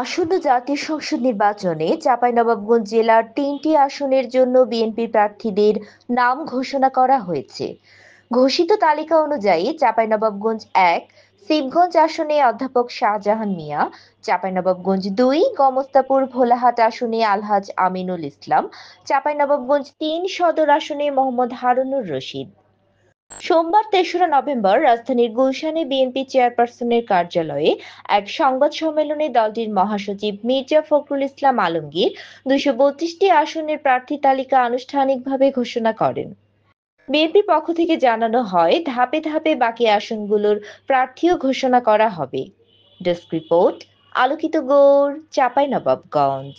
আসন্ন জাতীয় সংসদ নির্বাচনে চাঁপাইনবাবগঞ্জ জেলার ৩টি আসনের জন্য বিএনপি প্রার্থীদের নাম ঘোষণা করা হয়েছে। ঘোষিত তালিকা অনুযায়ী চাঁপাইনবাবগঞ্জ ১ শিবগঞ্জ আসনে অধ্যাপক শাহজাহান মিয়া, চাঁপাইনবাবগঞ্জ ২ গমস্তাপুর ভোলাহাট আসনে আলহাজ আমিনুল ইসলাম, চাঁপাইনবাবগঞ্জ ৩ সদর আসনে মোহাম্মদ হারুনুর রশিদ। সোমবার ৩রা নভেম্বর রাজধানীর গুলশানে বিএনপি চেয়ারপারসনের কার্যালয়ে এক সংবাদ সম্মেলনে দলটির মহাসচিব মির্জা ফখরুল ইসলাম আলমগীর ২৩২টি আসনের প্রার্থী তালিকা আনুষ্ঠানিকভাবে ঘোষণা করেন। বিএনপির পক্ষ থেকে জানানো হয়, ধাপে ধাপে বাকি আসনগুলোর প্রার্থীও ঘোষণা করা হবে। ডেস্ক রিপোর্ট, আলোকিত গৌড়, চাঁপাইনবাবগঞ্জ।